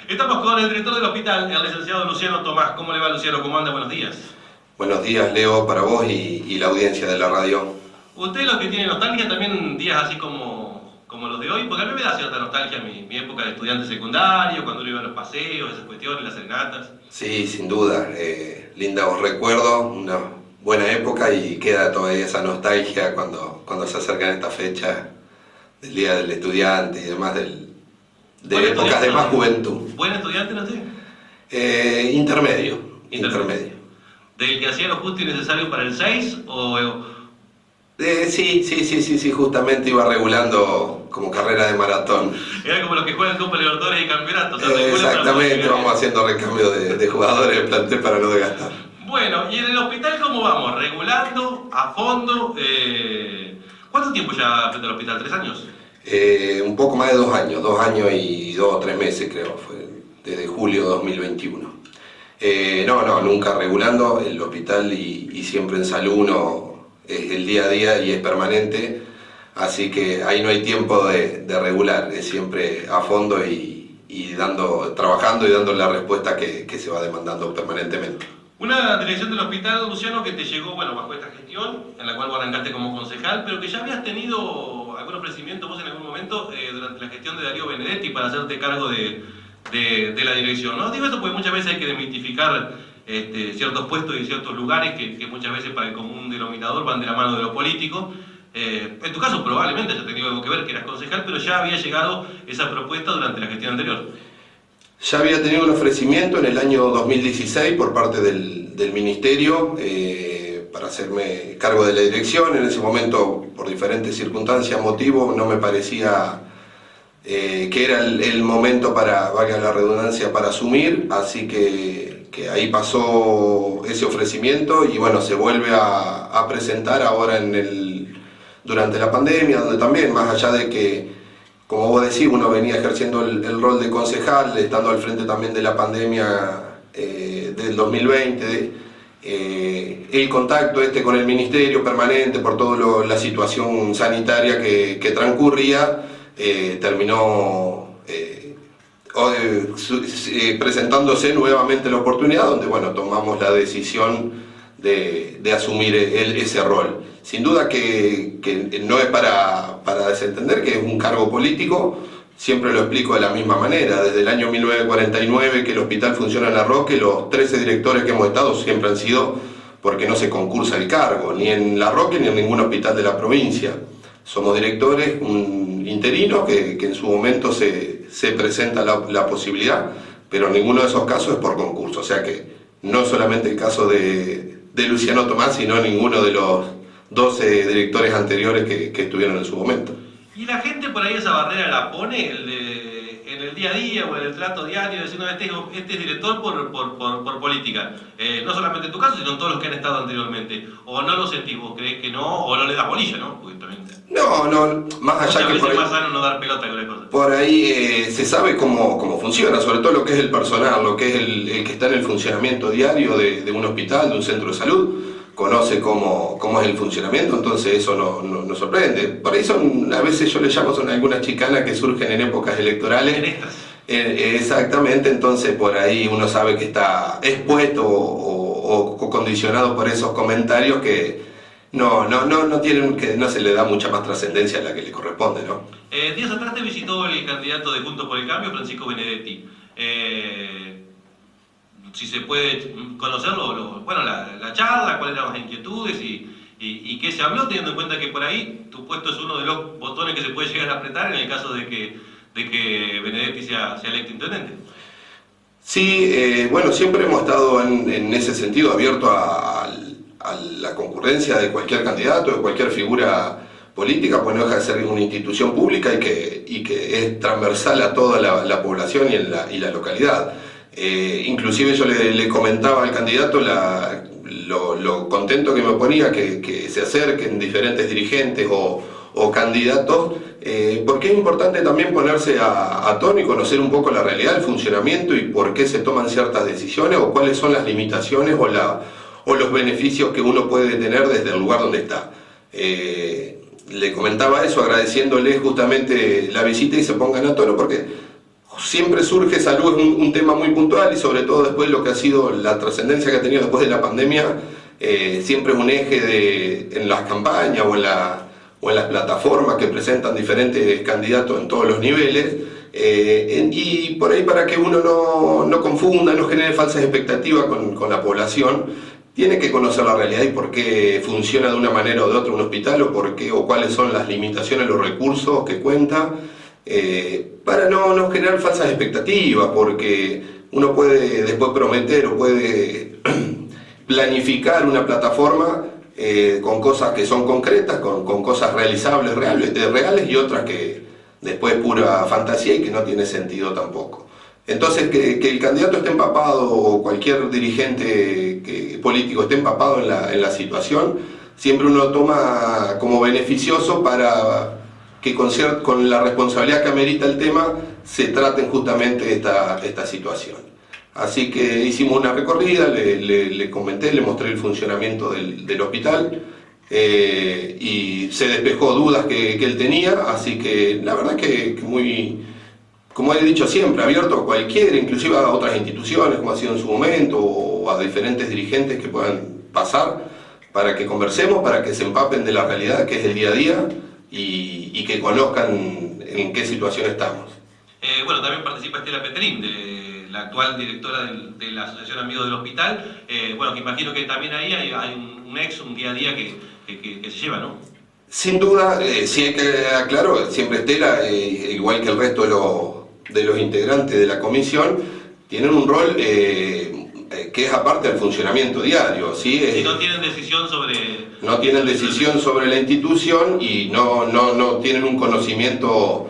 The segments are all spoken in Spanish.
Estamos con el director del hospital, el licenciado Luciano Tomás. ¿Cómo le va, Luciano? ¿Cómo anda? Buenos días. Buenos días, Leo, para vos y la audiencia de la radio. ¿Usted lo que tiene nostalgia también días así como los de hoy? Porque a mí me da cierta nostalgia mi época de estudiante secundario, cuando uno iba a los paseos, esas cuestiones, las serenatas. Sí, sin duda, lindos recuerdos, una buena época y queda todavía esa nostalgia cuando se acercan estas fechas del Día del Estudiante y demás, de épocas de más juventud. ¿Buen estudiante, no sé? Intermedio. ¿Del que hacía lo justo y necesario para el 6 o...? Sí, justamente iba regulando como carrera de maratón. Era como los que juegan Copa Libertadores y campeonatos. Exactamente, vamos haciendo recambio de jugadores del plantel para no desgastar. Bueno, ¿y en el hospital cómo vamos? ¿Regulando? ¿A fondo? ¿Cuánto tiempo ya frente al hospital? ¿3 años? Un poco más de 2 años, 2 años y 2 o 3 meses creo, fue desde julio de 2021. Nunca regulando el hospital y siempre en salud uno es el día a día y es permanente, así que ahí no hay tiempo de regular, es siempre a fondo y trabajando y dando la respuesta que se va demandando permanentemente. Una dirección del hospital, Luciano, que te llegó, bajo esta gestión, en la cual vos arrancaste como concejal, pero que ya habías tenido algún ofrecimiento vos en algún momento durante la gestión de Darío Benedetti para hacerte cargo de la dirección, ¿no? Digo esto porque muchas veces hay que desmitificar ciertos puestos y ciertos lugares que muchas veces para el común denominador van de la mano de lo político. En tu caso probablemente haya tenido algo que ver que eras concejal, pero ya había llegado esa propuesta durante la gestión anterior. Ya había tenido un ofrecimiento en el año 2016 por parte del ministerio para hacerme cargo de la dirección. En ese momento, por diferentes circunstancias, motivos, no me parecía que era el momento para, valga la redundancia, para asumir, así que ahí pasó ese ofrecimiento y se vuelve a presentar ahora durante la pandemia, donde también, más allá de que, como vos decís, uno venía ejerciendo el rol de concejal, estando al frente también de la pandemia del 2020, el contacto con el ministerio permanente por toda la situación sanitaria que transcurría, terminó presentándose nuevamente la oportunidad donde tomamos la decisión de asumir ese rol. Sin duda que no es para desentender que es un cargo político, siempre lo explico de la misma manera. Desde el año 1949 que el hospital funciona en La Roque, los 13 directores que hemos estado siempre han sido porque no se concursa el cargo, ni en La Roque ni en ningún hospital de la provincia. Somos directores interinos que en su momento se presenta la posibilidad, pero en ninguno de esos casos es por concurso. O sea que no solamente el caso de Luciano Tomás, sino ninguno de los 12 directores anteriores que estuvieron en su momento. ¿Y la gente por ahí esa barrera la pone en el día a día o en el trato diario, diciendo este es director por política? No solamente en tu caso, sino en todos los que han estado anteriormente. ¿O no lo sentís vos? ¿Creés que no? ¿O no le das bolilla, no? Porque también... No, más allá que por ahí, es más sano no dar pelota con las cosas. Por ahí se sabe cómo funciona, sobre todo lo que es el personal, lo que es el que está en el funcionamiento diario de un hospital, de un centro de salud, conoce cómo es el funcionamiento, entonces eso no sorprende. Por ahí a veces yo le llamo, son algunas chicanas que surgen en épocas electorales. En estas. Exactamente, entonces por ahí uno sabe que está expuesto o condicionado por esos comentarios que no se le da mucha más trascendencia a la que le corresponde, ¿no? Días atrás te visitó el candidato de Juntos por el Cambio, Francisco Benedetti. Si se puede conocerlo, la charla, cuáles eran las inquietudes y qué se habló, teniendo en cuenta que por ahí tu puesto es uno de los botones que se puede llegar a apretar en el caso de que Benedetti sea electo intendente. Sí, siempre hemos estado en ese sentido abierto a la concurrencia de cualquier candidato, de cualquier figura política, pues no deja de ser una institución pública y que es transversal a toda la población y la localidad. Inclusive yo le comentaba al candidato lo contento que me ponía que se acerquen diferentes dirigentes o candidatos, porque es importante también ponerse a tono y conocer un poco la realidad, el funcionamiento y por qué se toman ciertas decisiones o cuáles son las limitaciones o los beneficios que uno puede tener desde el lugar donde está. Le comentaba eso agradeciéndole justamente la visita y se pongan a tono porque siempre surge salud, es un tema muy puntual y sobre todo después lo que ha sido la trascendencia que ha tenido después de la pandemia, siempre es un eje en las campañas o en las plataformas que presentan diferentes candidatos en todos los niveles. Y por ahí, para que uno no confunda, no genere falsas expectativas con la población, tiene que conocer la realidad y por qué funciona de una manera o de otra un hospital, o por qué, o cuáles son las limitaciones, los recursos que cuenta, para no generar falsas expectativas, porque uno puede después prometer o puede planificar una plataforma con cosas que son concretas, con cosas realizables, reales, y otras que después pura fantasía y que no tiene sentido tampoco. Entonces, que el candidato esté empapado o cualquier dirigente político esté empapado en la situación, siempre uno toma como beneficioso para que con la responsabilidad que amerita el tema se traten justamente esta situación. Así que hicimos una recorrida, le comenté, le mostré el funcionamiento del hospital, y se despejó dudas que él tenía, así que la verdad que muy, como he dicho siempre, abierto a cualquiera, inclusive a otras instituciones, como ha sido en su momento, o a diferentes dirigentes que puedan pasar, para que conversemos, para que se empapen de la realidad que es el día a día y que conozcan en qué situación estamos. Bueno, también participa Estela Petrín, la actual directora de la Asociación Amigos del Hospital. Bueno, que imagino que también ahí hay un día a día que se lleva, ¿no? Sin duda, sí hay que aclarar, siempre Estela, igual que el resto de los integrantes de la comisión, tienen un rol que es aparte del funcionamiento diario, ¿sí? Y no tienen decisión sobre... No tienen decisión sobre la institución y no tienen un conocimiento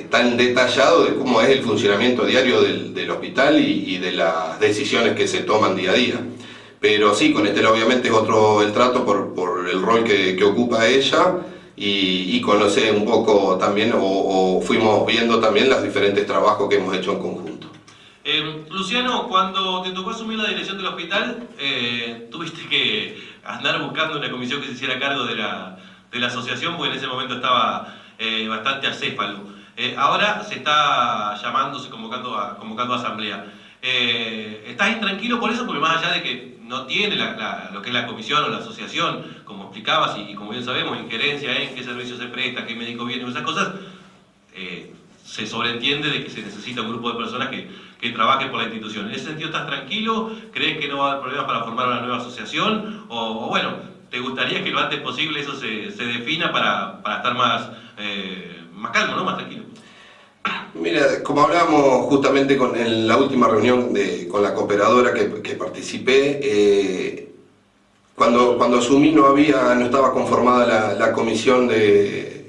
tan detallado de cómo es el funcionamiento diario del hospital y de las decisiones que se toman día a día. Pero sí, con Estela obviamente es otro el trato por el rol que ocupa ella, y conoce un poco también, o fuimos viendo también los diferentes trabajos que hemos hecho en conjunto. Luciano, cuando te tocó asumir la dirección del hospital, tuviste que andar buscando una comisión que se hiciera cargo de la asociación, porque en ese momento estaba bastante acéfalo. Ahora se está convocando a asamblea. ¿Estás intranquilo por eso? Porque más allá de que no tiene lo que es la comisión o la asociación, como explicabas, y como bien sabemos, injerencia en qué servicio se presta, qué médico viene, esas cosas, se sobreentiende de que se necesita un grupo de personas que trabaje por la institución. ¿En ese sentido estás tranquilo? ¿Crees que no va a haber problemas para formar una nueva asociación? O bueno, ¿te gustaría que lo antes posible eso se defina para estar más calmo, ¿no? Más tranquilo? Mira, como hablábamos justamente en la última reunión con la cooperadora que participé, cuando asumí no estaba conformada la comisión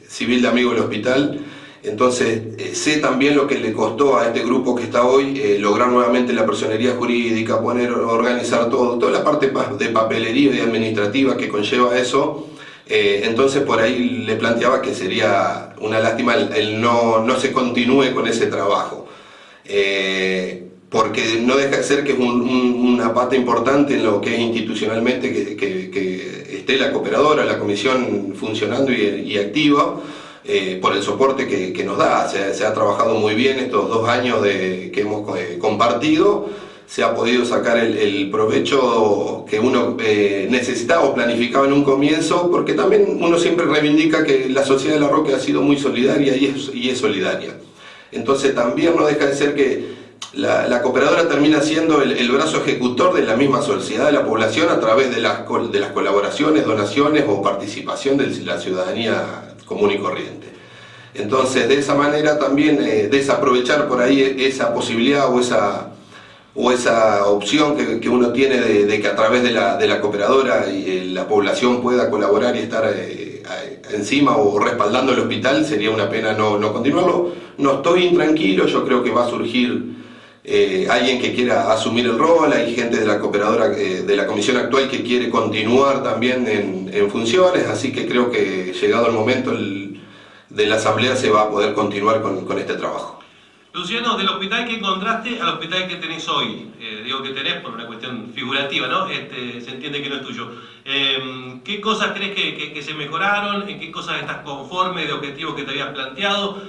civil de Amigos del Hospital. Entonces sé también lo que le costó a este grupo que está hoy lograr nuevamente la personería jurídica, organizar toda la parte de papelería y administrativa que conlleva eso. Entonces por ahí le planteaba que sería una lástima el no se continúe con ese trabajo, porque no deja de ser que es una pata importante en lo que es institucionalmente que esté la cooperadora, la comisión funcionando y activa, por el soporte que nos da. Se ha trabajado muy bien estos 2 años que hemos compartido. Se ha podido sacar el provecho que uno necesitaba o planificaba en un comienzo, porque también uno siempre reivindica que la Sociedad de la Roque ha sido muy solidaria y es solidaria. Entonces también no deja de ser que la cooperadora termina siendo el brazo ejecutor de la misma sociedad de la población a través de las colaboraciones, donaciones o participación de la ciudadanía común y corriente. Entonces de esa manera también desaprovechar por ahí esa posibilidad o esa opción que uno tiene de que a través de la cooperadora la población pueda colaborar y estar encima o respaldando el hospital, sería una pena no continuarlo. No estoy intranquilo, yo creo que va a surgir alguien que quiera asumir el rol, hay gente de la cooperadora, de la comisión actual, que quiere continuar también en funciones, así que creo que llegado el momento de la asamblea se va a poder continuar con este trabajo. Luciano, del hospital que encontraste al hospital que tenés hoy, digo que tenés por una cuestión figurativa, ¿no? Se entiende que no es tuyo. ¿Qué cosas crees que se mejoraron? ¿En qué cosas estás conforme de objetivos que te habías planteado?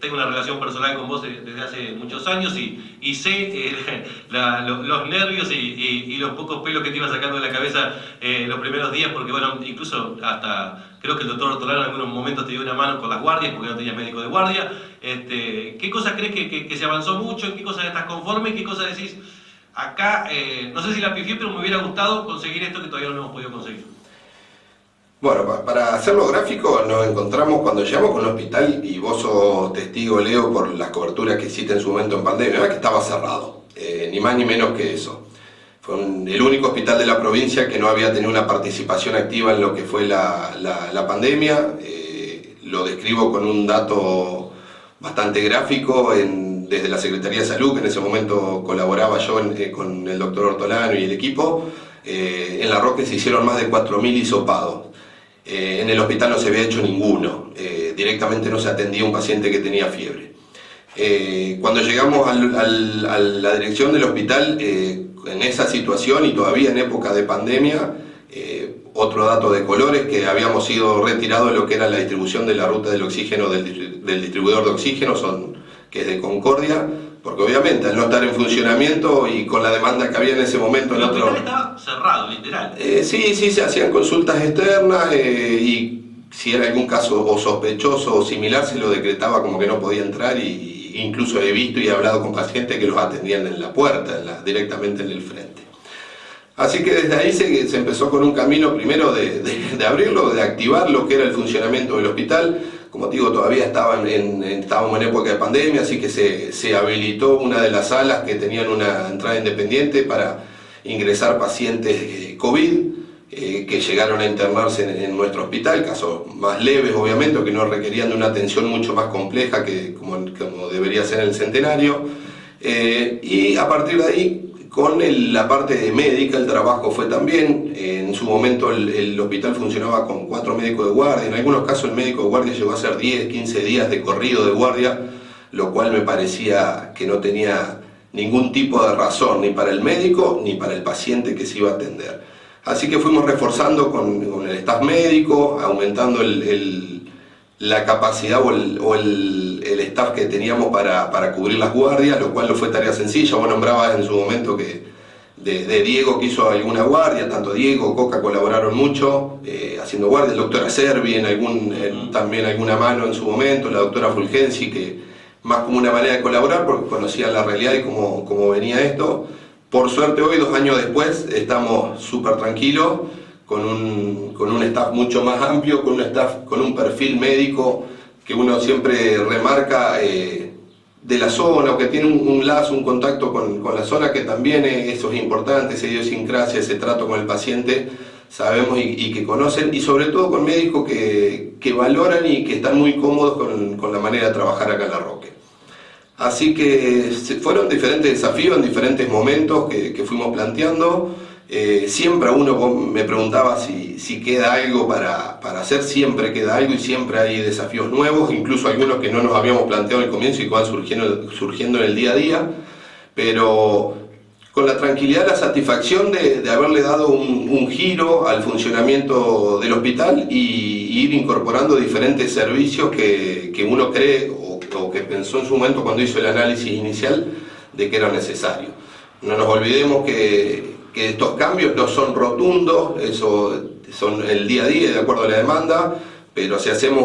Tengo una relación personal con vos desde hace muchos años y sé los nervios y los pocos pelos que te iba sacando de la cabeza los primeros días, porque bueno, incluso hasta creo que el doctor Ortolano en algunos momentos te dio una mano con las guardias, porque no tenías médico de guardia. ¿Qué cosas crees que se avanzó mucho? ¿En qué cosas estás conforme? ¿Qué cosas decís? Acá, no sé si la pifié, pero me hubiera gustado conseguir esto que todavía no hemos podido conseguir. Bueno, para hacerlo gráfico, nos encontramos cuando llegamos con el hospital, y vos sos testigo, Leo, por las coberturas que hiciste en su momento en pandemia, que estaba cerrado, ni más ni menos que eso. Fue el único hospital de la provincia que no había tenido una participación activa en lo que fue la pandemia. Lo describo con un dato bastante gráfico desde la Secretaría de Salud, que en ese momento colaboraba yo con el doctor Ortolano y el equipo. En La Roque se hicieron más de 4.000 hisopados. En el hospital no se había hecho ninguno. Directamente no se atendía un paciente que tenía fiebre. Cuando llegamos a la dirección del hospital, en esa situación y todavía en época de pandemia, otro dato de colores, que habíamos sido retirados de lo que era la distribución de la ruta del oxígeno del distribuidor de oxígeno, que es de Concordia, porque obviamente al no estar en funcionamiento y con la demanda que había en ese momento en otro... El hospital estaba cerrado, literal. Sí, se hacían consultas externas y si era algún caso o sospechoso o similar se lo decretaba como que no podía entrar, y incluso he visto y he hablado con pacientes que los atendían en la puerta, directamente en el frente. Así que desde ahí se empezó con un camino primero de abrirlo, de activar lo que era el funcionamiento del hospital. Como te digo, todavía estábamos en época de pandemia, así que se habilitó una de las salas que tenían una entrada independiente para ingresar pacientes COVID que llegaron a internarse en nuestro hospital, casos más leves obviamente, o que no requerían de una atención mucho más compleja que como debería ser en el Centenario. Y a partir de ahí, con la parte médica, el trabajo fue también. En su momento el hospital funcionaba con 4 médicos de guardia. En algunos casos el médico de guardia llegó a hacer 10, 15 días de corrido de guardia, lo cual me parecía que no tenía ningún tipo de razón, ni para el médico ni para el paciente que se iba a atender. Así que fuimos reforzando con el staff médico, aumentando la capacidad o el staff que teníamos para cubrir las guardias, lo cual no fue tarea sencilla. Vos nombrabas en su momento que de Diego, que hizo alguna guardia, tanto Diego, Coca colaboraron mucho haciendo guardia, el doctor Acerbi también alguna mano en su momento, la doctora Fulgensi, que más como una manera de colaborar porque conocía la realidad y cómo venía esto. Por suerte hoy, 2 años después, estamos súper tranquilos, con un staff mucho más amplio, con un perfil médico que uno siempre remarca de la zona, o que tiene un lazo, un contacto con la zona, que también eso es importante, esa idiosincrasia, ese trato con el paciente, sabemos y que conocen, y sobre todo con médicos que valoran y que están muy cómodos con la manera de trabajar acá en La Roque. Así que fueron diferentes desafíos en diferentes momentos que fuimos planteando. Siempre uno me preguntaba si queda algo para hacer, siempre queda algo y siempre hay desafíos nuevos, incluso algunos que no nos habíamos planteado al comienzo y que van surgiendo en el día a día, pero con la tranquilidad, la satisfacción de haberle dado un giro al funcionamiento del hospital y ir incorporando diferentes servicios que uno cree o que pensó en su momento cuando hizo el análisis inicial de que era necesario. No nos olvidemos que estos cambios no son rotundos, eso son el día a día de acuerdo a la demanda, pero si hacemos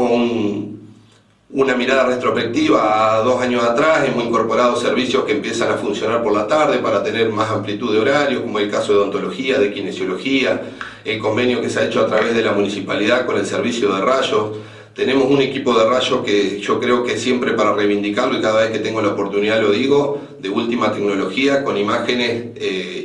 una mirada retrospectiva a 2 años atrás, hemos incorporado servicios que empiezan a funcionar por la tarde para tener más amplitud de horarios, como el caso de odontología, de kinesiología, el convenio que se ha hecho a través de la municipalidad con el servicio de rayos. Tenemos un equipo de rayos que yo creo que siempre para reivindicarlo, y cada vez que tengo la oportunidad lo digo, de última tecnología, con imágenes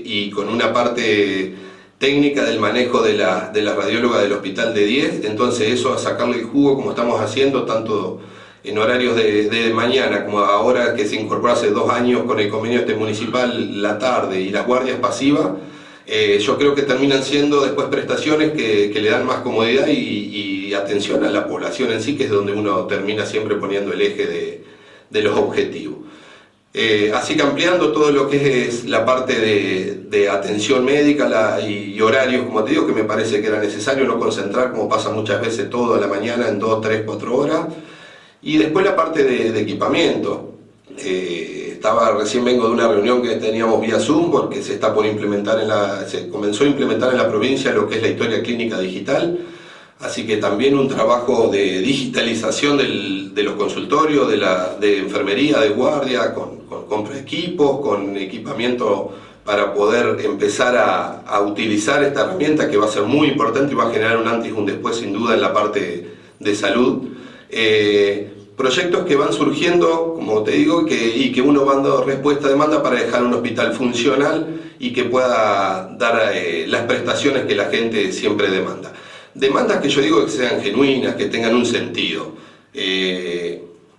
y con una parte técnica del manejo de la radióloga del hospital de 10, entonces eso a sacarle el jugo como estamos haciendo, tanto en horarios de mañana como ahora que se incorporó hace 2 años con el convenio municipal la tarde y las guardias pasivas. Yo creo que terminan siendo después prestaciones que le dan más comodidad y atención a la población en sí, que es donde uno termina siempre poniendo el eje de los objetivos. Así que ampliando todo lo que es la parte de atención médica y horarios, como te digo, que me parece que era necesario no concentrar, como pasa muchas veces, todo a la mañana en 2, 3, 4 horas. Y después la parte de equipamiento. Recién vengo de una reunión que teníamos vía Zoom porque se comenzó a implementar en la provincia lo que es la historia clínica digital. Así que también un trabajo de digitalización de los consultorios, de enfermería, de guardia, con compra de equipos, con equipamiento para poder empezar a utilizar esta herramienta que va a ser muy importante y va a generar un antes y un después sin duda en la parte de salud. Proyectos que van surgiendo, como te digo, y que uno va dando respuesta a demanda para dejar un hospital funcional y que pueda dar las prestaciones que la gente siempre demanda. Demandas que yo digo que sean genuinas, que tengan un sentido.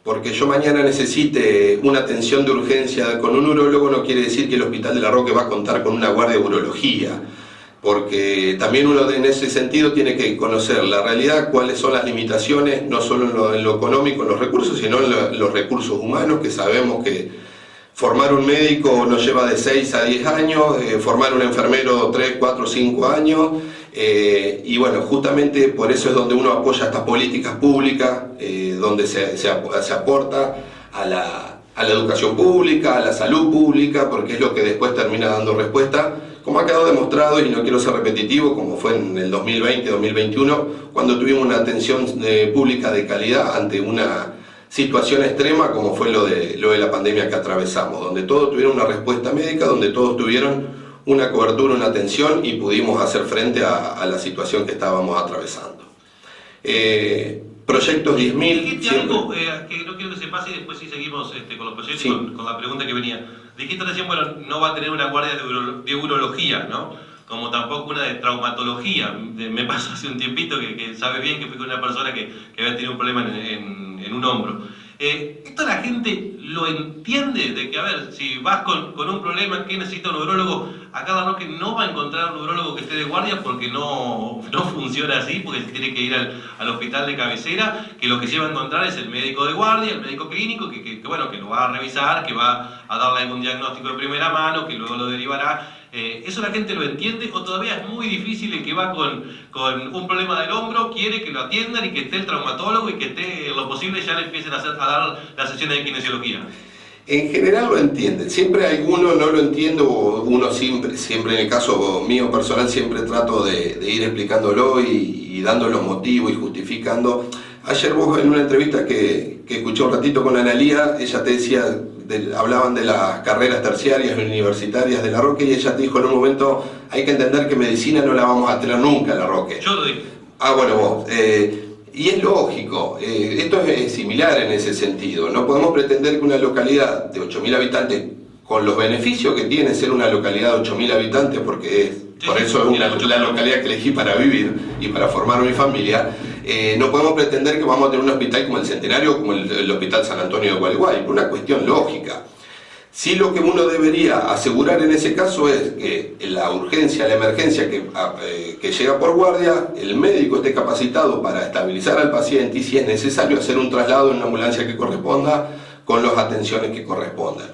Porque yo mañana necesite una atención de urgencia con un urólogo no quiere decir que el Hospital de la Roque va a contar con una guardia de urología. Porque también uno en ese sentido tiene que conocer la realidad, cuáles son las limitaciones, no solo en lo económico, en los recursos, sino en los recursos humanos, que sabemos que formar un médico nos lleva de 6 a 10 años, formar un enfermero 3, 4, 5 años, y bueno, justamente por eso es donde uno apoya estas políticas públicas, donde se aporta a la educación pública, a la salud pública, porque es lo que después termina dando respuesta, como ha quedado demostrado, y no quiero ser repetitivo, como fue en el 2020-2021, cuando tuvimos una atención pública de calidad ante una situación extrema como fue lo de la pandemia que atravesamos, donde todos tuvieron una respuesta médica, donde todos tuvieron una cobertura, una atención y pudimos hacer frente a la situación que estábamos atravesando. Proyectos 10.000... Dijiste algo que no quiero que se pase y después sí seguimos con los proyectos, sí. con la pregunta que venía. Dijiste recién, bueno, no va a tener una guardia de urología, ¿no? Como tampoco una de traumatología. Me pasó hace un tiempito que sabe bien que fui con una persona que había tenido un problema en un hombro. Esto la gente lo entiende, de que, a ver, si vas con un problema que necesita un urólogo, acá la Roque no va a encontrar un urólogo que esté de guardia porque no funciona así, porque se tiene que ir al hospital de cabecera, que lo que se va a encontrar es el médico de guardia, el médico clínico, que lo va a revisar, que va a darle algún diagnóstico de primera mano, que luego lo derivará. ¿Eso la gente lo entiende o todavía es muy difícil el que va con un problema del hombro, quiere que lo atiendan y que esté el traumatólogo y que esté lo posible ya le empiecen a dar las sesiones de kinesiología? En general lo entienden, siempre alguno no lo entiende o uno siempre en el caso mío personal siempre trato de ir explicándolo y dando los motivos y justificando. Ayer vos en una entrevista que escuché un ratito con Analía, ella te decía, hablaban de las carreras terciarias y universitarias de la Roque y ella te dijo en un momento, hay que entender que medicina no la vamos a tener nunca la Roque. Yo lo dije. Ah, bueno, vos. Y es lógico, esto es similar en ese sentido. No podemos pretender que una localidad de 8.000 habitantes, con los beneficios que tiene ser una localidad de 8.000 habitantes, porque por eso es la localidad que elegí para vivir y para formar mi familia, no podemos pretender que vamos a tener un hospital como el Centenario o como el Hospital San Antonio de Gualeguay, por una cuestión lógica. Sí, lo que uno debería asegurar en ese caso es que la urgencia, la emergencia que llega por guardia, el médico esté capacitado para estabilizar al paciente y si es necesario hacer un traslado en una ambulancia que corresponda con las atenciones que correspondan.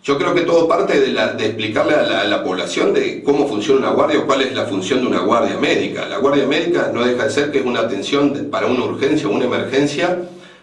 Yo creo que todo parte de explicarle a la población de cómo funciona una guardia o cuál es la función de una guardia médica. La guardia médica no deja de ser que es una atención para una urgencia o una emergencia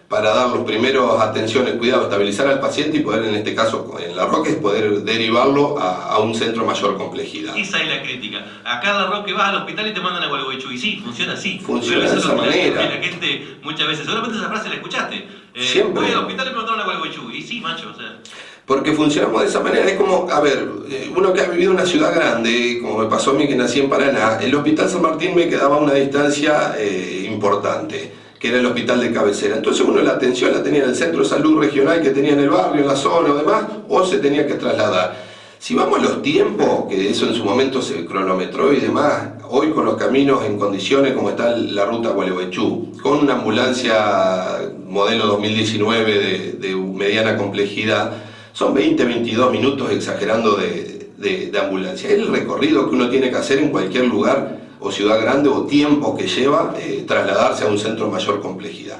para dar los primeros atenciones, cuidado, estabilizar al paciente y poder, en este caso en la Roque, poder derivarlo a un centro mayor complejidad. Esa es la crítica. Acá en la Roque vas al hospital y te mandan a Gualeguaychú. Y sí, funciona así. Funciona de esa manera. La gente muchas veces, seguramente esa frase la escuchaste. Siempre. Voy al hospital y me mandaron a Gualeguaychú. Y sí, macho, o sea... Porque funcionamos de esa manera, es como, a ver, uno que ha vivido en una ciudad grande, como me pasó a mí que nací en Paraná, el Hospital San Martín me quedaba a una distancia importante, que era el hospital de cabecera. Entonces uno la atención la tenía en el centro de salud regional que tenía en el barrio, en la zona o demás, o se tenía que trasladar. Si vamos a los tiempos, que eso en su momento se cronometró y demás, hoy con los caminos en condiciones como está la ruta Gualeguaychú, con una ambulancia modelo 2019 de mediana complejidad, son 20-22 minutos exagerando de ambulancia. Es el recorrido que uno tiene que hacer en cualquier lugar o ciudad grande o tiempo que lleva trasladarse a un centro de mayor complejidad.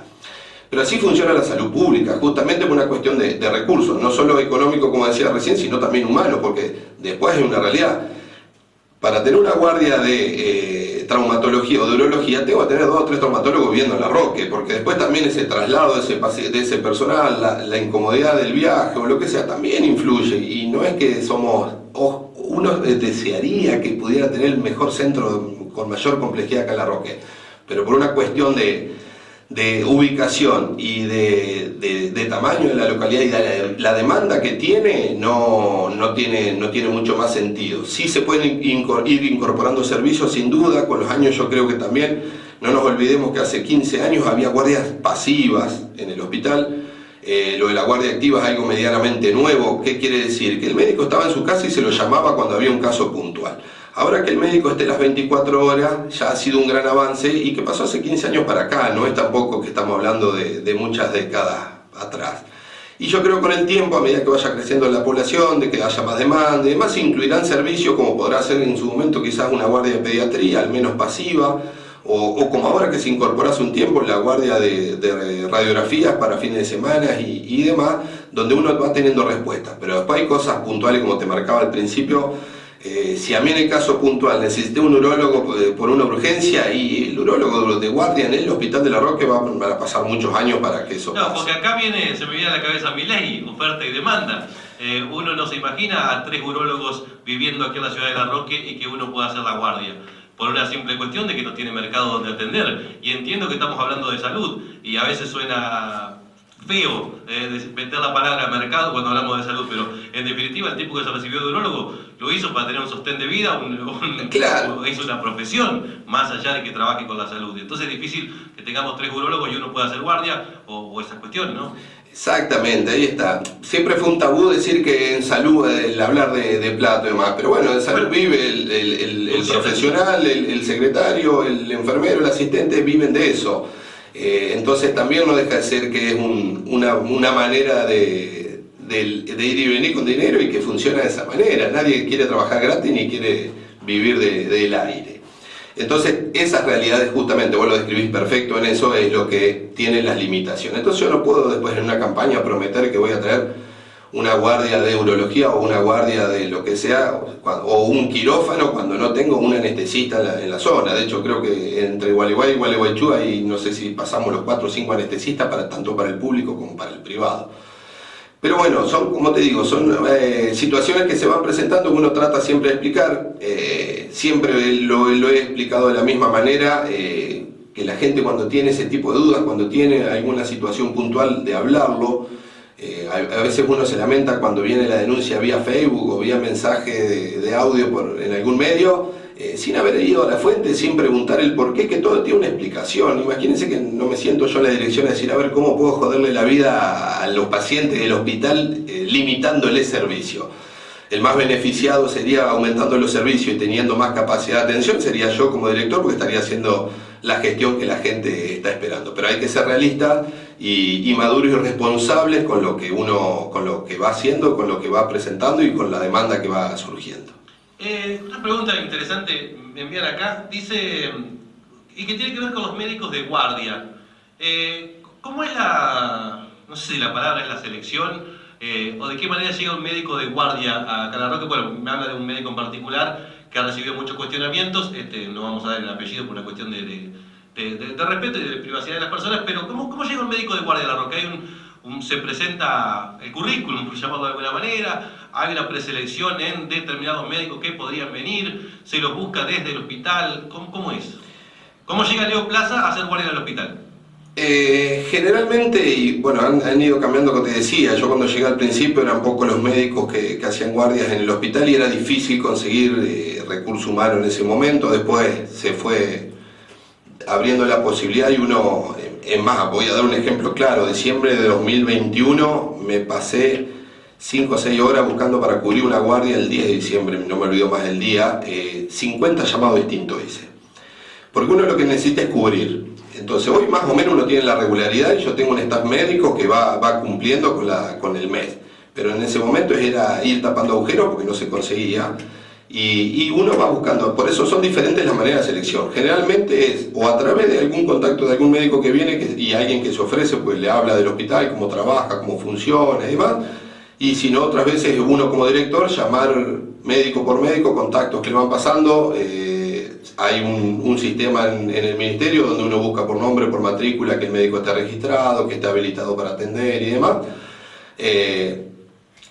Pero así funciona la salud pública, justamente por una cuestión de recursos, no solo económico, como decía recién, sino también humano, porque después es una realidad. Para tener una guardia de traumatología o de urología, tengo que tener 2 o 3 traumatólogos viviendo en La Roque, porque después también ese traslado de ese personal, la incomodidad del viaje o lo que sea, también influye. Y no es que uno desearía que pudiera tener el mejor centro con mayor complejidad acá en La Roque, pero por una cuestión de ubicación y de tamaño de la localidad y de la demanda que tiene, no tiene mucho más sentido. Sí se pueden ir incorporando servicios, sin duda. Con los años yo creo que también, no nos olvidemos que hace 15 años había guardias pasivas en el hospital. Lo de la guardia activa es algo medianamente nuevo. ¿Qué quiere decir? Que el médico estaba en su casa y se lo llamaba cuando había un caso puntual. Ahora que el médico esté las 24 horas ya ha sido un gran avance, y que pasó hace 15 años para acá, no es tampoco que estamos hablando de muchas décadas atrás. Y yo creo que con el tiempo, a medida que vaya creciendo la población, de que haya más demanda, y demás, se incluirán servicios como podrá ser en su momento quizás una guardia de pediatría, al menos pasiva, o como ahora que se incorporó hace un tiempo la guardia de radiografías para fines de semana y demás, donde uno va teniendo respuestas. Pero después hay cosas puntuales, como te marcaba al principio. Si a mí en el caso puntual necesité un urólogo por una urgencia, y el urólogo de guardia en el hospital de La Roque van a pasar muchos años para que eso pase. No, porque acá se me viene a la cabeza mi ley, oferta y demanda. Uno no se imagina a 3 urólogos viviendo aquí en la ciudad de La Roque y que uno pueda hacer la guardia, por una simple cuestión de que no tiene mercado donde atender. Y entiendo que estamos hablando de salud, y a veces suena feo meter la palabra mercado cuando hablamos de salud, pero en definitiva el tipo que se recibió de urólogo lo hizo para tener un sostén de vida, claro. hizo una profesión, más allá de que trabaje con la salud. Entonces es difícil que tengamos 3 urólogos y uno pueda hacer guardia, o esas cuestiones, ¿no? Exactamente, ahí está. Siempre fue un tabú decir que en salud, el hablar de plato y demás, pero bueno, en salud vive el profesional, el secretario, el enfermero, el asistente, viven de eso. Entonces también no deja de ser que es una manera de ir y venir con dinero, y que funciona de esa manera. Nadie quiere trabajar gratis ni quiere vivir del aire. Entonces esas realidades, justamente, vos lo describís perfecto en eso, es lo que tiene las limitaciones. Entonces yo no puedo después en una campaña prometer que voy a traer una guardia de urología o una guardia de lo que sea, o un quirófano, cuando no tengo un anestesista en la zona. De hecho, creo que entre Gualeguay y Gualeguaychú hay, no sé si pasamos los 4 o 5 anestesistas, tanto para el público como para el privado. Pero bueno, son, como te digo, son situaciones que se van presentando, que uno trata siempre de explicar. Siempre lo he explicado de la misma manera, que la gente, cuando tiene ese tipo de dudas, cuando tiene alguna situación puntual, de hablarlo. A veces uno se lamenta cuando viene la denuncia vía Facebook o vía mensaje de audio en algún medio, sin haber ido a la fuente, sin preguntar el por qué, que todo tiene una explicación. Imagínense que no me siento yo en la dirección a decir, a ver, ¿cómo puedo joderle la vida a los pacientes del hospital limitándole servicio? El más beneficiado sería aumentando los servicios y teniendo más capacidad de atención, sería yo como director, porque estaría haciendo la gestión que la gente está esperando. Pero hay que ser realistas y maduros y responsables con lo que va haciendo, con lo que va presentando y con la demanda que va surgiendo. Una pregunta interesante me envían acá, dice, y que tiene que ver con los médicos de guardia. ¿Cómo es no sé si la palabra es la selección, o de qué manera llega un médico de guardia a La Roque? Bueno, me habla de un médico en particular que ha recibido muchos cuestionamientos, no vamos a dar el apellido por una cuestión de respeto y de privacidad de las personas, pero ¿cómo llega un médico de guardia a La Roque? Se presenta el currículum, por llamarlo de alguna manera, hay una preselección en determinados médicos que podrían venir, se los busca desde el hospital, ¿cómo es? ¿Cómo llega Leo Plaza a ser guardia del hospital? Generalmente, y bueno, han ido cambiando, como te decía. Yo cuando llegué al principio eran pocos los médicos que hacían guardias en el hospital, y era difícil conseguir recurso humano en ese momento. Después se fue abriendo la posibilidad, y uno, es más, voy a dar un ejemplo claro. Diciembre de 2021 me pasé 5 o 6 horas buscando para cubrir una guardia el 10 de diciembre, no me olvido más el día, 50 llamados distintos hice. Porque uno lo que necesita es cubrir. Entonces hoy más o menos uno tiene la regularidad, y yo tengo un staff médico que va cumpliendo con el mes. Pero en ese momento era ir tapando agujeros porque no se conseguía. Y uno va buscando, por eso son diferentes las maneras de selección. Generalmente es o a través de algún contacto de algún médico que viene y alguien que se ofrece, pues le habla del hospital, cómo trabaja, cómo funciona y demás. Y si no, otras veces uno como director llamar médico por médico, contactos que le van pasando. Hay un sistema en el ministerio donde uno busca por nombre, por matrícula, que el médico esté registrado, que esté habilitado para atender y demás.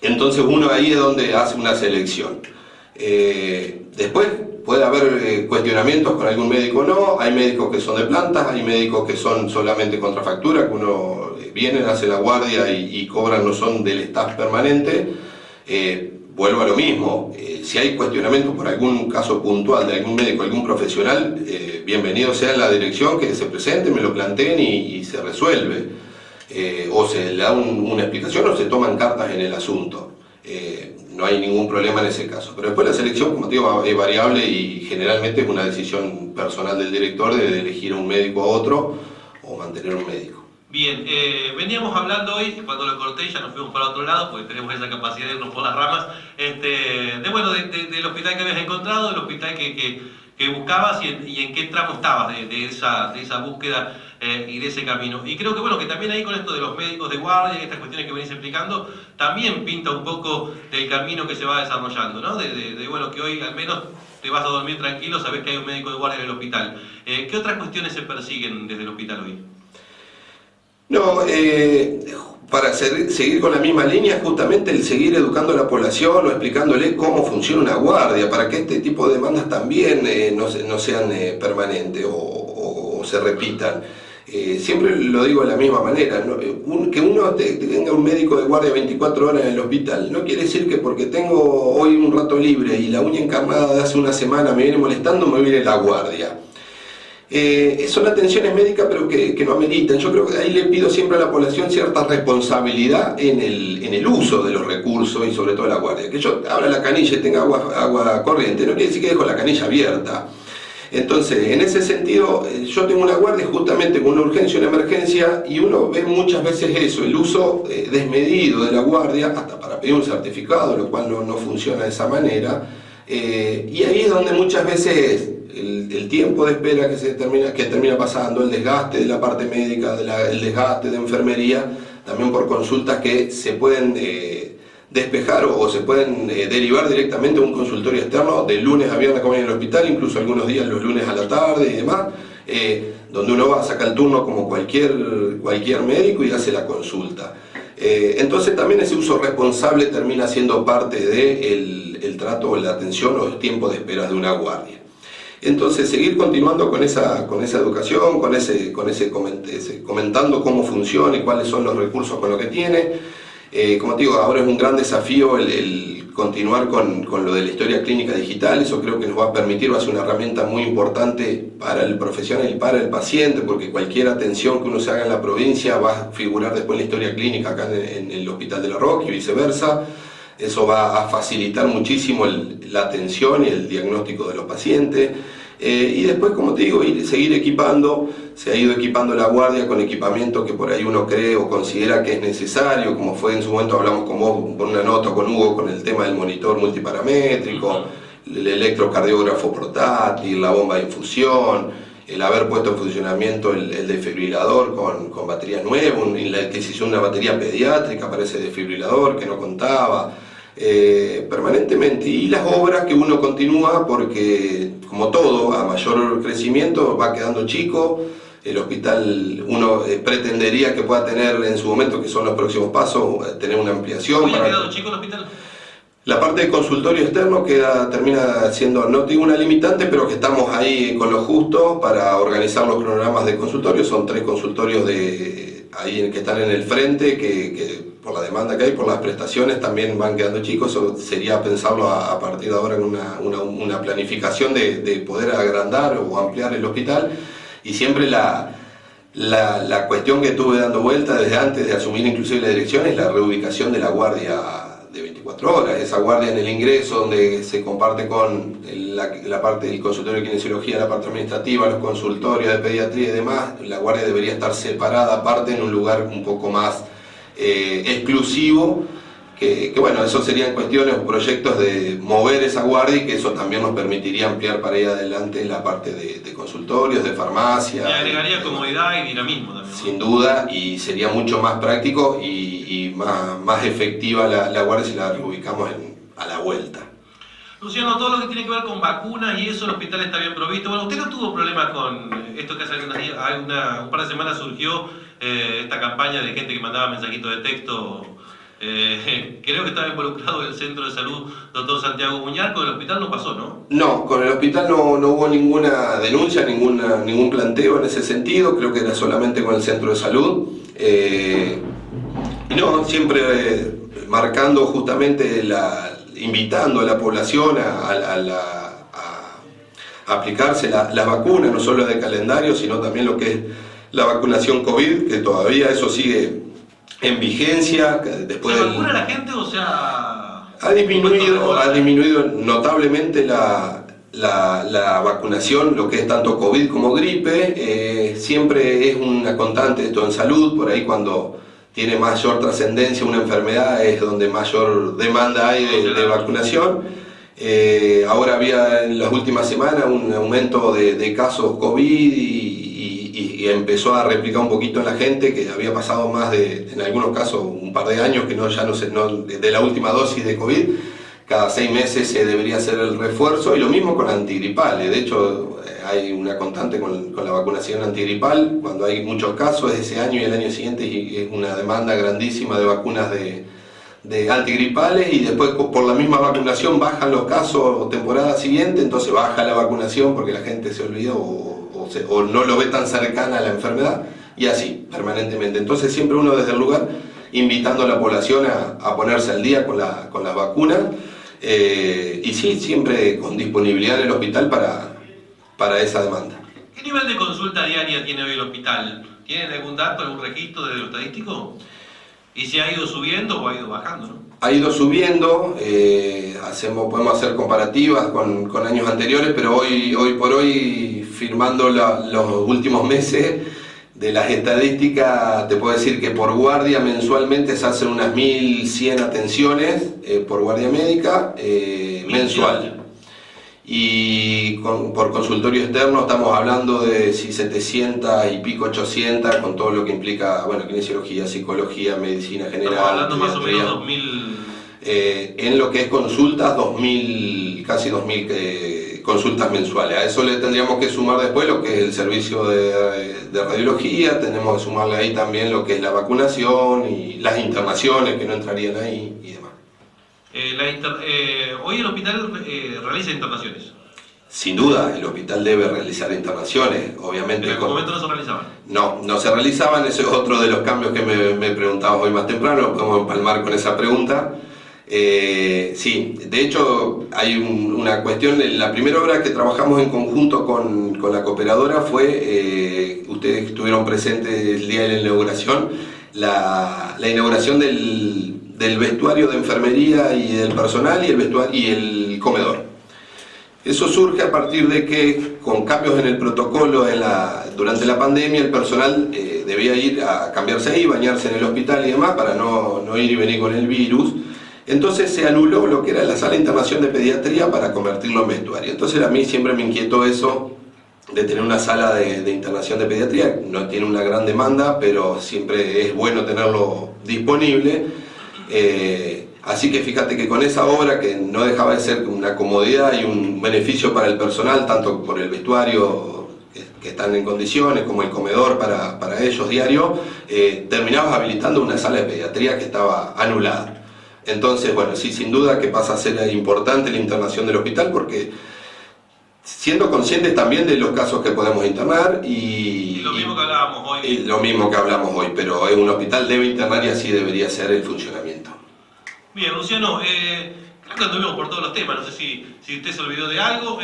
Entonces uno ahí es donde hace una selección. Después puede haber cuestionamientos con algún médico o no. Hay médicos que son de plantas, hay médicos que son solamente contra factura, que uno viene, hace la guardia y cobran, no son del staff permanente. Vuelvo a lo mismo, si hay cuestionamientos por algún caso puntual de algún médico, algún profesional, bienvenido sea en la dirección, que se presente, me lo planteen y se resuelve. O se le da una explicación o se toman cartas en el asunto. No hay ningún problema en ese caso. Pero después la selección, como te digo, es variable y generalmente es una decisión personal del director de elegir a un médico a otro o mantener un médico. Bien, veníamos hablando hoy, cuando lo corté ya nos fuimos para otro lado, porque tenemos esa capacidad de irnos por las ramas, del hospital que habías encontrado, del hospital que buscabas y en qué tramo estabas de esa búsqueda y de ese camino. Y creo que bueno, que también ahí con esto de los médicos de guardia y estas cuestiones que venís explicando, también pinta un poco del camino que se va desarrollando, ¿no? Bueno, que hoy al menos te vas a dormir tranquilo, sabés que hay un médico de guardia en el hospital. ¿Qué otras cuestiones se persiguen desde el hospital hoy? No, para seguir con la misma línea, justamente el seguir educando a la población o explicándole cómo funciona una guardia, para que este tipo de demandas también no sean permanentes o se repitan. Siempre lo digo de la misma manera, ¿no? Que uno tenga un médico de guardia 24 horas en el hospital no quiere decir que porque tengo hoy un rato libre y la uña encarnada de hace una semana me viene molestando, me viene la guardia. Son atenciones médicas pero que no ameritan. Yo creo que ahí le pido siempre a la población cierta responsabilidad en el uso de los recursos y sobre todo la guardia. Que yo abra la canilla y tenga agua corriente no quiere decir que dejo la canilla abierta. Entonces, en ese sentido, yo tengo una guardia justamente con una urgencia, una emergencia, y uno ve muchas veces eso, el uso desmedido de la guardia, hasta para pedir un certificado, lo cual no funciona de esa manera. Y ahí es donde muchas veces el tiempo de espera que termina pasando, el desgaste de la parte médica, el desgaste de enfermería, también por consultas que se pueden despejar o se pueden derivar directamente a un consultorio externo de lunes a viernes como en el hospital, incluso algunos días los lunes a la tarde y demás, donde uno va a sacar el turno como cualquier médico y hace la consulta. Entonces también ese uso responsable termina siendo parte del trato o la atención o el tiempo de espera de una guardia. Entonces seguir continuando con esa educación, comentando cómo funciona y cuáles son los recursos con lo que tiene. Como te digo, ahora es un gran desafío el continuar con lo de la historia clínica digital. Eso creo que nos va a permitir, va a ser una herramienta muy importante para el profesional y para el paciente, porque cualquier atención que uno se haga en la provincia va a figurar después en la historia clínica acá en el Hospital de La Roque y viceversa. Eso va a facilitar muchísimo la atención y el diagnóstico de los pacientes. Y después, como te digo, seguir equipando. Se ha ido equipando la guardia con equipamiento que por ahí uno cree o considera que es necesario, como fue en su momento, hablamos con vos, por una nota con Hugo, con el tema del monitor multiparamétrico, el electrocardiógrafo portátil, la bomba de infusión, el haber puesto en funcionamiento el desfibrilador con batería nueva, la adquisición de una batería pediátrica para ese desfibrilador que no contaba. Permanentemente, y las obras que uno continúa porque, como todo, a mayor crecimiento va quedando chico. El hospital uno pretendería que pueda tener en su momento, que son los próximos pasos, tener una ampliación. ¿Hoy ha quedado chico el hospital? La parte de consultorio externo termina siendo, no digo una limitante, pero que estamos ahí con lo justo para organizar los cronogramas de consultorio. Son 3 consultorios ahí que están en el frente, que por la demanda que hay, por las prestaciones, también van quedando chicos. Eso sería pensarlo a partir de ahora en una planificación de poder agrandar o ampliar el hospital. Y siempre la cuestión que estuve dando vuelta desde antes de asumir inclusive la dirección es la reubicación de la guardia de 24 horas. Esa guardia en el ingreso donde se comparte con la parte del consultorio de kinesiología, la parte administrativa, los consultorios de pediatría y demás, la guardia debería estar separada aparte en un lugar un poco más exclusivo bueno, eso serían cuestiones o proyectos de mover esa guardia y que eso también nos permitiría ampliar para ir adelante en la parte de consultorios, de farmacia. Y agregaría comodidad y dinamismo también. Sin duda, y sería mucho más práctico y más efectiva la guardia si la reubicamos a la vuelta. Luciano, todo lo que tiene que ver con vacunas y eso, el hospital está bien provisto. Bueno, usted no tuvo problemas con esto que hace un par de semanas surgió esta campaña de gente que mandaba mensajitos de texto. Creo que estaba involucrado en el centro de salud doctor Santiago Muñar. Con el hospital no pasó, ¿no? No, con el hospital no hubo ninguna denuncia, ningún planteo en ese sentido. Creo que era solamente con el centro de salud. Y no, siempre marcando justamente invitando a la población a aplicarse las vacunas, no solo de calendario, sino también lo que es la vacunación COVID, que todavía eso sigue en vigencia. Después ¿se vacuna la gente o sea...? Ha disminuido notablemente la vacunación, lo que es tanto COVID como gripe. Siempre es una constante esto en salud, por ahí cuando tiene mayor trascendencia una enfermedad es donde mayor demanda hay de vacunación. Ahora había en las últimas semanas un aumento de casos COVID y empezó a replicar un poquito en la gente, que había pasado más en algunos casos, un par de años que de la última dosis de COVID. Cada 6 meses se debería hacer el refuerzo, y lo mismo con antigripales. De hecho, hay una constante con la vacunación antigripal. Cuando hay muchos casos, ese año y el año siguiente es una demanda grandísima de vacunas de antigripales, y después por la misma vacunación bajan los casos temporada siguiente, entonces baja la vacunación porque la gente se olvidó o no lo ve tan cercana a la enfermedad, y así permanentemente. Entonces siempre uno desde el lugar invitando a la población a ponerse al día con las vacunas, y sí, siempre con disponibilidad en el hospital para esa demanda. ¿Qué nivel de consulta diaria tiene hoy el hospital? ¿Tienen algún dato, algún registro de lo estadístico? ¿Y si ha ido subiendo o ha ido bajando, no? Ha ido subiendo, podemos hacer comparativas con años anteriores, pero hoy por hoy, firmando los últimos meses de las estadísticas, te puedo decir que por guardia mensualmente se hacen unas 1.100 atenciones por guardia médica mensual. Y por consultorio externo estamos hablando de 700 y pico, 800, con todo lo que implica, bueno, kinesiología, psicología, medicina general. Estamos hablando más o menos 2.000... en lo que es consultas, 2.000, casi 2.000 consultas mensuales. A eso le tendríamos que sumar después lo que es el servicio de radiología, tenemos que sumarle ahí también lo que es la vacunación y las internaciones que no entrarían ahí y demás. Hoy el hospital realiza internaciones. Sin duda, el hospital debe realizar internaciones, obviamente. ¿En algún momento no se realizaban? No se realizaban. Ese es otro de los cambios que me preguntabas hoy más temprano, lo podemos empalmar con esa pregunta. Sí, de hecho hay una cuestión. La primera obra que trabajamos en conjunto con la cooperadora fue, ustedes estuvieron presentes el día de la inauguración, la inauguración del vestuario de enfermería y del personal y el comedor. Eso surge a partir de que, con cambios en el protocolo durante la pandemia, el personal debía ir a cambiarse ahí, bañarse en el hospital y demás para no ir y venir con el virus. Entonces se anuló lo que era la sala de internación de pediatría para convertirlo en vestuario. Entonces a mí siempre me inquietó eso de tener una sala de internación de pediatría. No tiene una gran demanda, pero siempre es bueno tenerlo disponible. Así que fíjate que con esa obra, que no dejaba de ser una comodidad y un beneficio para el personal, tanto por el vestuario que están en condiciones, como el comedor para ellos diario, terminabas habilitando una sala de pediatría que estaba anulada. Entonces, bueno, sí, sin duda que pasa a ser importante la internación del hospital, porque siendo conscientes también de los casos que podemos internar y lo mismo que hablábamos hoy. Y lo mismo que hablamos hoy, pero un hospital debe internar y así debería ser el funcionamiento. Bien, Luciano, creo que anduvimos por todos los temas, no sé si usted se olvidó de algo.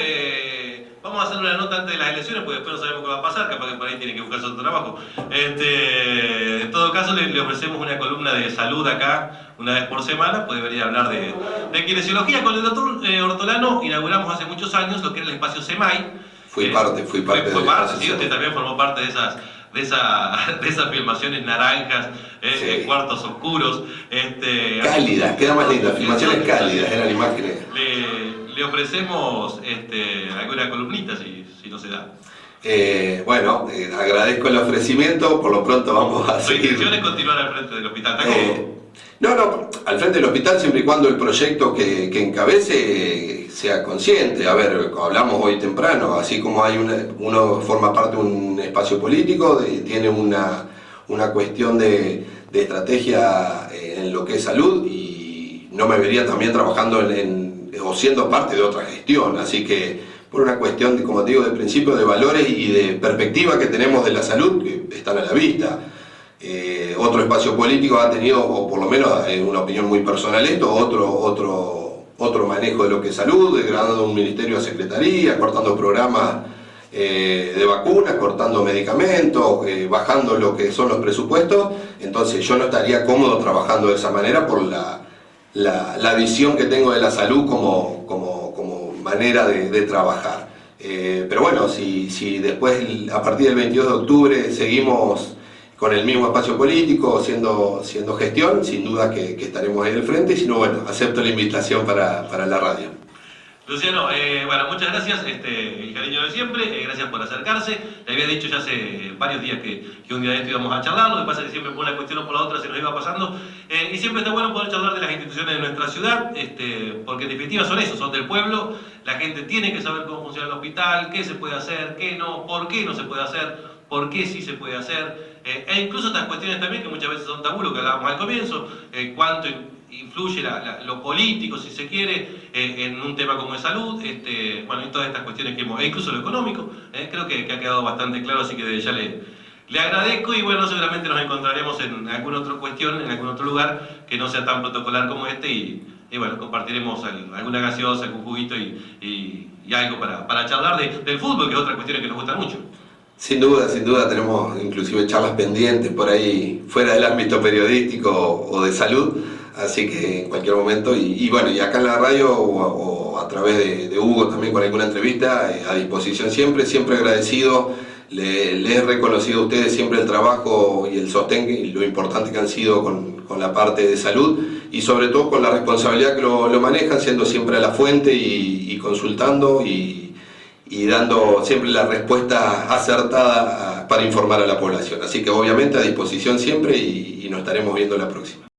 Vamos a hacer una nota antes de las elecciones, porque después no sabemos qué va a pasar, capaz que por ahí tiene que buscarse otro trabajo. En todo caso, le ofrecemos una columna de salud acá, una vez por semana, puede venir a hablar de kinesiología. Con el doctor Ortolano inauguramos hace muchos años lo que era el espacio SEMAI. Fui parte Sí, usted también formó parte de de esas filmaciones naranjas, Sí. cuartos oscuros. Cálidas, queda más linda, filmaciones cálidas, eran imágenes. Le ofrecemos alguna columnita si no se da. Bueno, agradezco el ofrecimiento, por lo pronto vamos a Su seguir. intención es continuar al frente del hospital. ¿Está cómodo? No, al frente del hospital siempre y cuando el proyecto que encabece sea consciente. A ver, hablamos hoy temprano, así como hay uno forma parte de un espacio político, tiene una cuestión de estrategia en lo que es salud, y no me vería también trabajando o siendo parte de otra gestión, así que por una cuestión de, como te digo, de principios, de valores y de perspectiva que tenemos de la salud, que están a la vista. Otro espacio político ha tenido, o por lo menos una opinión muy personal esto, otro manejo de lo que es salud, degradando un ministerio a secretaría, cortando programas de vacunas, cortando medicamentos, bajando lo que son los presupuestos. Entonces yo no estaría cómodo trabajando de esa manera por la visión que tengo de la salud como manera de trabajar. Pero bueno, si después a partir del 22 de octubre seguimos con el mismo espacio político, siendo gestión, sin duda que estaremos ahí al frente, y si no, bueno, acepto la invitación para la radio. Luciano, bueno, muchas gracias, el cariño de siempre, gracias por acercarse. Le había dicho ya hace varios días que un día de esto íbamos a charlar, lo que pasa es que siempre por una cuestión o por la otra se nos iba pasando, y siempre está bueno poder charlar de las instituciones de nuestra ciudad, porque en definitiva son eso, son del pueblo, la gente tiene que saber cómo funciona el hospital, qué se puede hacer, qué no, por qué no se puede hacer, por qué sí se puede hacer, e incluso estas cuestiones también que muchas veces son tabú, lo que hablábamos al comienzo, cuánto influye lo político, si se quiere, en un tema como de salud, bueno, y todas estas cuestiones que hemos, e incluso lo económico, creo que ha quedado bastante claro, así que desde ya le agradezco, y bueno, seguramente nos encontraremos en alguna otra cuestión, en algún otro lugar que no sea tan protocolar como y bueno, compartiremos alguna gaseosa, algún juguito y algo para charlar del fútbol, que es otra cuestión que nos gusta mucho. Sin duda, tenemos inclusive charlas pendientes por ahí fuera del ámbito periodístico o de salud, así que en cualquier momento, y bueno, y acá en la radio o a través de Hugo también con alguna entrevista, a disposición siempre agradecido. Le he reconocido a ustedes siempre el trabajo y el sostén y lo importante que han sido con la parte de salud, y sobre todo con la responsabilidad que lo manejan, siendo siempre a la fuente y consultando y dando siempre la respuesta acertada para informar a la población. Así que obviamente a disposición siempre, y nos estaremos viendo la próxima.